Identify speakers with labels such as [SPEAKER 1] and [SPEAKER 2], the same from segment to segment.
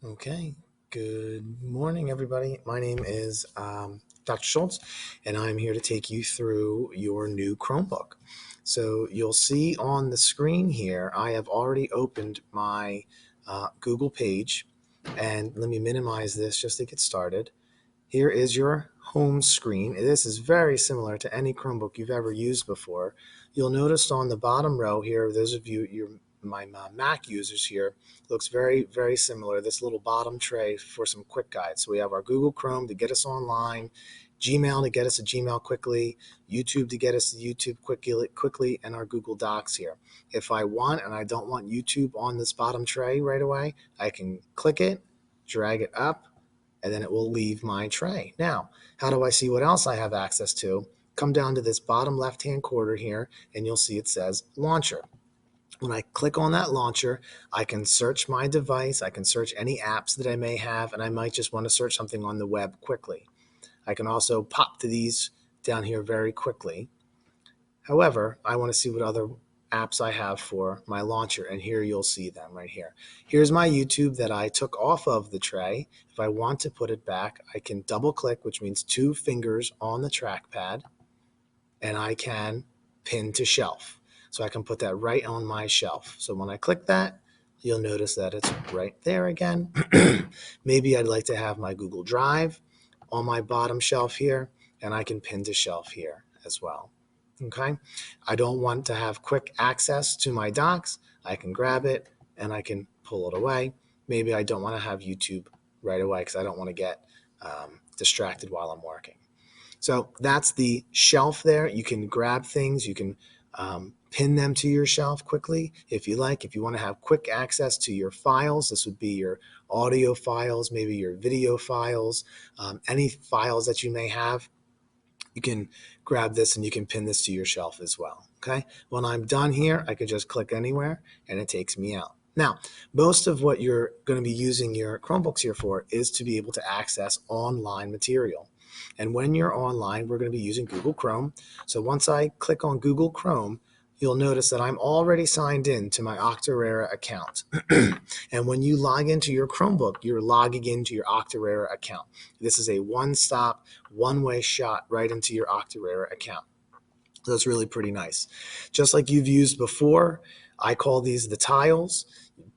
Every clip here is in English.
[SPEAKER 1] Okay, good morning, everybody. My name is Dr. Schultz, and I'm here to take you through your new Chromebook. So you'll see on the screen here, I have already opened my Google page, and let me minimize this just to get started. Here is your home screen. This is very similar to any Chromebook you've ever used before. You'll notice on the bottom row here, those of you, my Mac users here, looks very similar. This little bottom tray for some quick guides. So we have our Google Chrome to get us online, Gmail to get us to Gmail quickly, YouTube to get us to YouTube quickly, and our Google Docs here. If I want and I don't want YouTube on this bottom tray right away, I can click it, drag it up, and then it will leave my tray. Now, how do I see what else I have access to? Come down to this bottom left-hand corner here, and you'll see it says Launcher. When I click on that launcher, I can search my device. I can search any apps that I may have, and I might just want to search something on the web quickly. I can also pop to these down here very quickly. However, I want to see what other apps I have for my launcher, and here you'll see them right here. Here's my YouTube that I took off of the tray. If I want to put it back, I can double click, which means 2 fingers on the trackpad, and I can pin to shelf. So I can put that right on my shelf. So when I click that, you'll notice that it's right there again. Maybe I'd like to have my Google Drive on my bottom shelf here, and I can pin to shelf here as well. Okay, I don't want to have quick access to my docs. I can grab it and I can pull it away. Maybe I don't want to have YouTube right away because I don't want to get distracted while I'm working. So that's the shelf there. You can grab things. You can pin them to your shelf quickly if you like. If you want to have quick access to your files, this would be your audio files, maybe your video files, any files that you may have. You can grab this and you can pin this to your shelf as well. Okay. When I'm done here, I could just click anywhere and it takes me out. Now, most of what you're going to be using your Chromebooks here for is to be able to access online material. And when you're online, we're going to be using Google Chrome. So once I click on Google Chrome, you'll notice that I'm already signed in to my Octorara account. And when you log into your Chromebook, you're logging into your Octorara account. This is a one-stop, one-way shot right into your Octorara account. So that's really pretty nice. Just like you've used before, I call these the tiles.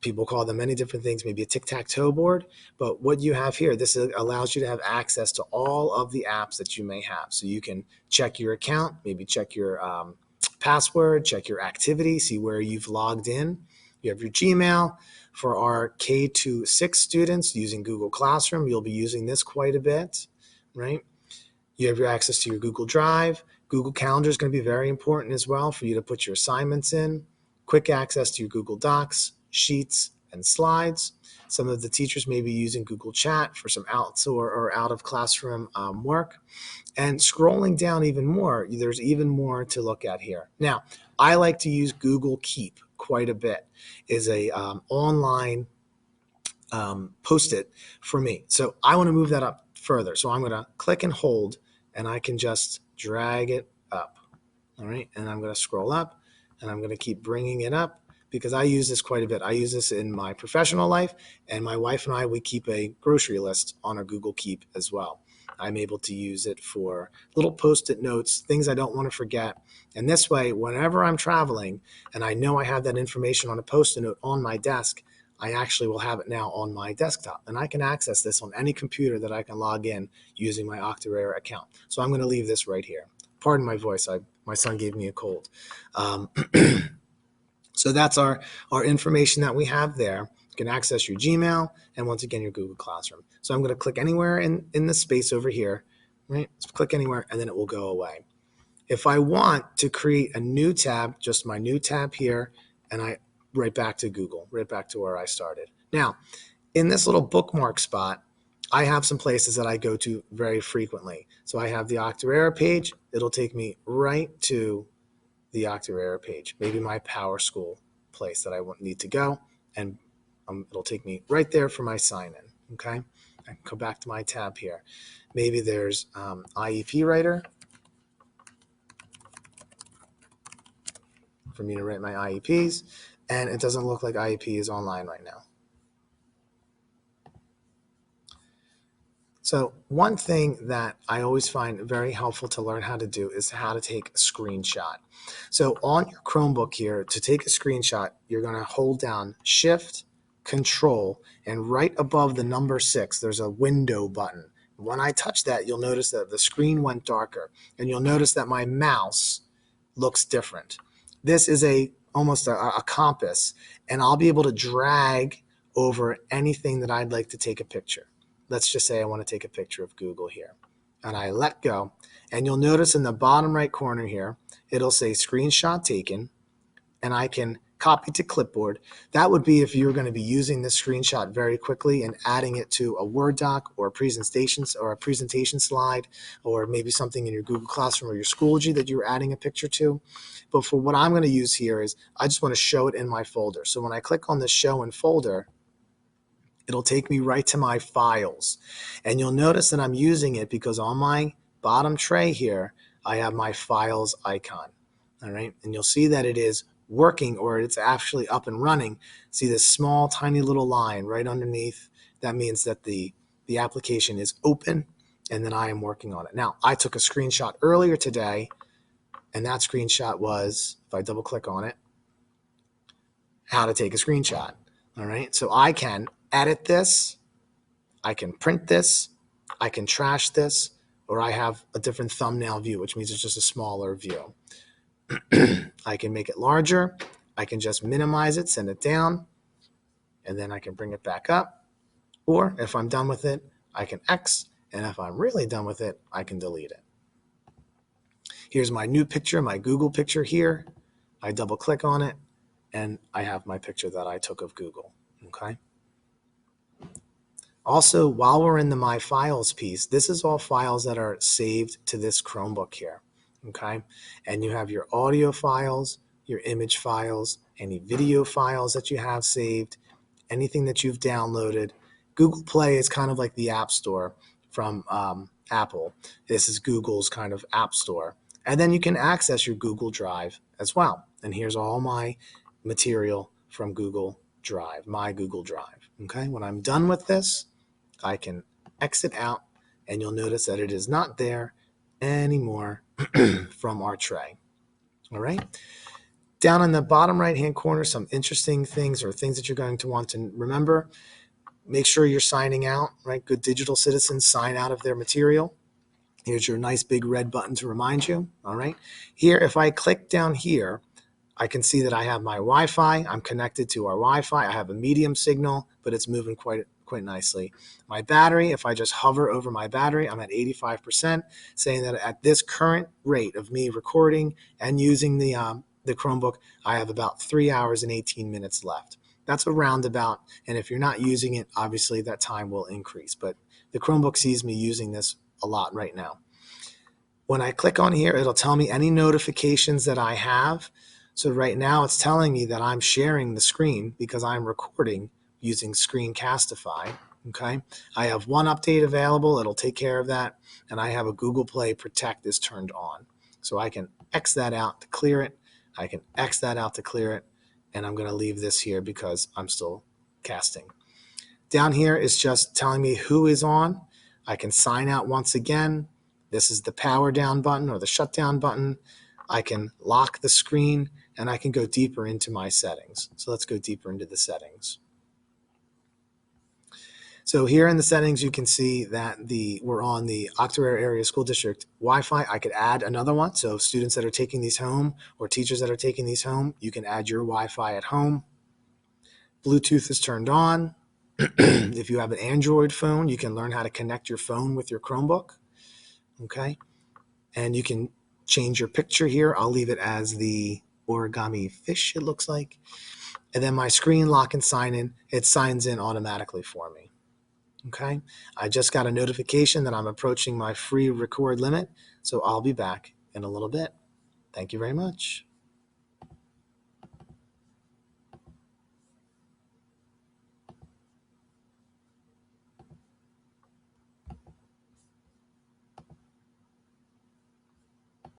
[SPEAKER 1] People call them many different things, maybe a tic-tac-toe board. But what you have here, this allows you to have access to all of the apps that you may have. So you can check your account, maybe check your password, check your activity, see where you've logged in. You have your Gmail. For our K-6 students using Google Classroom, you'll be using this quite a bit, right? You have your access to your Google Drive. Google Calendar is going to be very important as well for you to put your assignments in. Quick access to your Google Docs, Sheets, and Slides. Some of the teachers may be using Google Chat for some out of classroom work. And scrolling down even more, there's even more to look at here. Now, I like to use Google Keep quite a bit. Is a online Post-it for me. So I want to move that up further. So I'm going to click and hold, and I can just drag it up. All right, and I'm going to scroll up, and I'm going to keep bringing it up because I use this quite a bit. I use this in my professional life, and my wife and I, we keep a grocery list on our Google Keep as well. I'm able to use it for little Post-it notes, things I don't want to forget. And this way, whenever I'm traveling and I know I have that information on a Post-it note on my desk, I actually will have it now on my desktop, and I can access this on any computer that I can log in using my Octorara account. So I'm going to leave this right here. Pardon my voice. My son gave me a cold. So that's our information that we have there. You can access your Gmail and once again your Google Classroom. So I'm going to click anywhere in the space over here, right? Just click anywhere and then it will go away. If I want to create a new tab, just my new tab here, and I right back to Google, right back to where I started. Now, in this little bookmark spot, I have some places that I go to very frequently. So I have the Octorara page. It'll take me right to the Octorara page, maybe my Power School place that I need to go, and it'll take me right there for my sign-in, okay? I can go back to my tab here. Maybe there's IEP Writer for me to write my IEPs, and it doesn't look like IEP is online right now. So one thing that I always find very helpful to learn how to do is how to take a screenshot. So on your Chromebook here, to take a screenshot, you're going to hold down Shift, Control, and right above the number 6, there's a window button. When I touch that, you'll notice that the screen went darker, and you'll notice that my mouse looks different. This is almost a compass, and I'll be able to drag over anything that I'd like to take a picture. Let's just say I want to take a picture of Google here. And I let go. And you'll notice in the bottom right corner here, it'll say screenshot taken. And I can copy to clipboard. That would be if you're going to be using this screenshot very quickly and adding it to a Word doc or a presentation slide, or maybe something in your Google Classroom or your Schoology that you're adding a picture to. But for what I'm going to use here is I just want to show it in my folder. So when I click on the show in folder, it'll take me right to my files. And you'll notice that I'm using it because on my bottom tray here, I have my files icon. All right. And you'll see that it is working, or it's actually up and running. See this small, tiny little line right underneath? That means that the application is open and then I am working on it. Now, I took a screenshot earlier today, and that screenshot was, if I double click on it, how to take a screenshot. All right. So I can edit this, I can print this, I can trash this, or I have a different thumbnail view, which means it's just a smaller view. I can make it larger, I can just minimize it, send it down, and then I can bring it back up. Or if I'm done with it, I can X, and if I'm really done with it, I can delete it. Here's my new picture, my Google picture here. I double click on it, and I have my picture that I took of Google. Okay. Also, while we're in the My Files piece, this is all files that are saved to this Chromebook here, okay? And you have your audio files, your image files, any video files that you have saved, anything that you've downloaded. Google Play is kind of like the App Store from Apple. This is Google's kind of App Store. And then you can access your Google Drive as well. And here's all my material from Google Drive, my Google Drive, okay? When I'm done with this, I can exit out, and you'll notice that it is not there anymore from our tray. All right. Down in the bottom right-hand corner, some interesting things or things that you're going to want to remember. Make sure you're signing out, right? Good digital citizens sign out of their material. Here's your nice big red button to remind you. All right. Here, if I click down here, I can see that I have my Wi-Fi. I'm connected to our Wi-Fi. I have a medium signal, but it's moving quite nicely. My battery, if I just hover over my battery, I'm at 85%, saying that at this current rate of me recording and using the Chromebook, I have about 3 hours and 18 minutes left. That's a roundabout, and if you're not using it, obviously that time will increase, but the Chromebook sees me using this a lot right now. When I click on here, it'll tell me any notifications that I have. So right now it's telling me that I'm sharing the screen because I'm recording using Screencastify. Okay, I have one update available. It'll take care of that. And I have a Google Play Protect is turned on. So I can X that out to clear it. I can X that out to clear it. And I'm going to leave this here because I'm still casting. Down here is just telling me who is on. I can sign out once again. This is the power down button or the shutdown button. I can lock the screen, and I can go deeper into my settings. So let's go deeper into the settings. So here in the settings, you can see that we're on the Octorara Area School District Wi-Fi. I could add another one. So students that are taking these home or teachers that are taking these home, you can add your Wi-Fi at home. Bluetooth is turned on. If you have an Android phone, you can learn how to connect your phone with your Chromebook. Okay. And you can change your picture here. I'll leave it as the origami fish, it looks like. And then my screen lock and sign in, it signs in automatically for me. Okay, I just got a notification that I'm approaching my free record limit, so I'll be back in a little bit. Thank you very much.